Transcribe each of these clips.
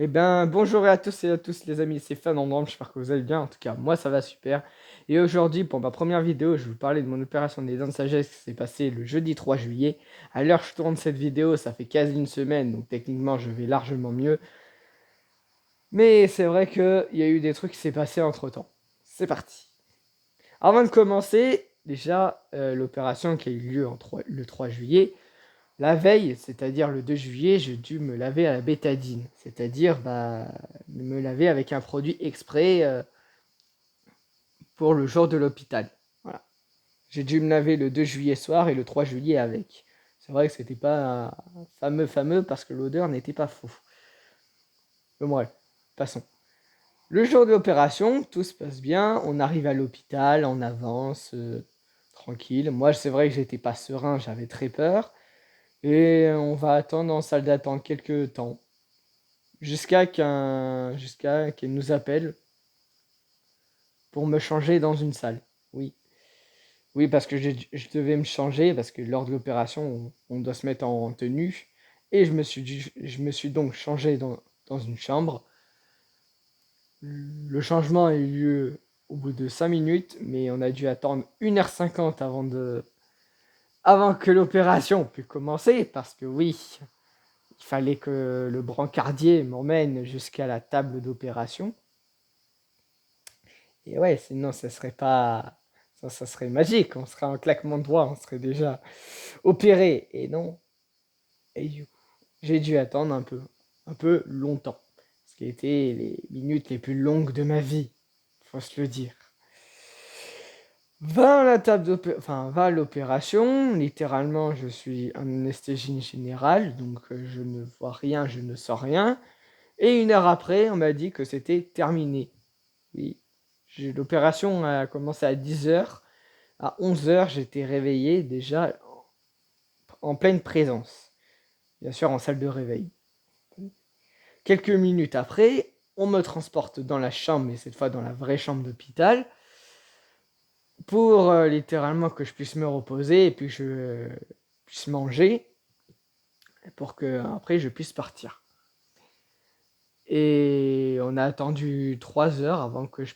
Eh ben, bonjour à tous et à tous les amis, c'est Fernand, j'espère que vous allez bien, en tout cas moi ça va super. Et aujourd'hui pour ma première vidéo, je vais vous parler de mon opération des dents de sagesse qui s'est passée le jeudi 3 juillet. À l'heure où je tourne cette vidéo, ça fait quasi une semaine, donc techniquement je vais largement mieux. Mais c'est vrai qu'il y a eu des trucs qui s'est passé entre temps. C'est parti. Avant de commencer, déjà l'opération qui a eu lieu le 3 juillet, la veille, c'est-à-dire le 2 juillet, j'ai dû me laver à la bétadine. C'est-à-dire me laver avec un produit exprès pour le jour de l'hôpital. Voilà. J'ai dû me laver le 2 juillet soir et le 3 juillet avec. C'est vrai que c'était pas fameux parce que l'odeur n'était pas fou. Mais bref, passons. Le jour de l'opération, tout se passe bien. On arrive à l'hôpital, on avance, tranquille. Moi, c'est vrai que j'étais pas serein, j'avais très peur. Et on va attendre en salle d'attente quelques temps. Jusqu'à qu'elle nous appelle pour me changer dans une salle. Oui. Oui, parce que je devais me changer, parce que lors de l'opération, on doit se mettre en tenue. Et je me suis donc changé dans une chambre. Le changement a eu lieu au bout de 5 minutes, mais on a dû attendre 1h50 avant que l'opération puisse commencer, parce que oui, il fallait que le brancardier m'emmène jusqu'à la table d'opération. Et ouais, sinon ça serait pas... Ça serait magique, on serait en claquement de doigts, on serait déjà opéré. Et non. Et du coup, j'ai dû attendre un peu longtemps. Ce qui a été les minutes les plus longues de ma vie, faut se le dire. Va à l'opération, littéralement je suis en anesthésie générale, donc je ne vois rien, je ne sens rien. Et 1 heure après, on m'a dit que c'était terminé. Oui, l'opération a commencé à 10h. À 11h, j'étais réveillé déjà en pleine présence. Bien sûr, en salle de réveil. Quelques minutes après, on me transporte dans la chambre, mais cette fois dans la vraie chambre d'hôpital, pour littéralement que je puisse me reposer et puis que je puisse manger, pour que après je puisse partir. Et on a attendu 3 heures avant que je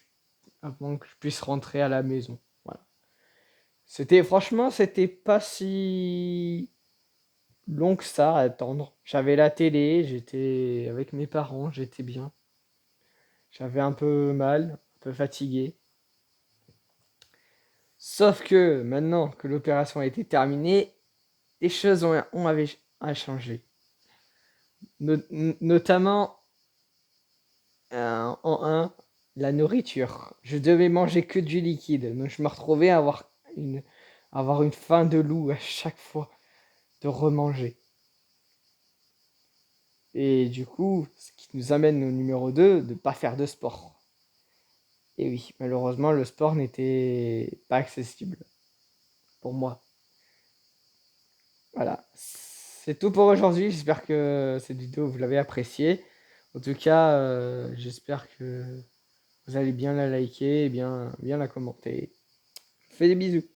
puisse rentrer à la maison. Voilà. C'était pas si long que ça à attendre. J'avais la télé, j'étais avec mes parents, j'étais bien. J'avais un peu mal, un peu fatigué. Sauf que maintenant que l'opération a été terminée, les choses ont changé. Notamment la nourriture. Je devais manger que du liquide, donc je me retrouvais à avoir une faim de loup à chaque fois de remanger. Et du coup, ce qui nous amène au numéro 2, de ne pas faire de sport. Et oui, malheureusement, le sport n'était pas accessible pour moi. Voilà, c'est tout pour aujourd'hui. J'espère que cette vidéo, vous l'avez appréciée. En tout cas, j'espère que vous allez bien la liker et bien la commenter. Je vous fais des bisous.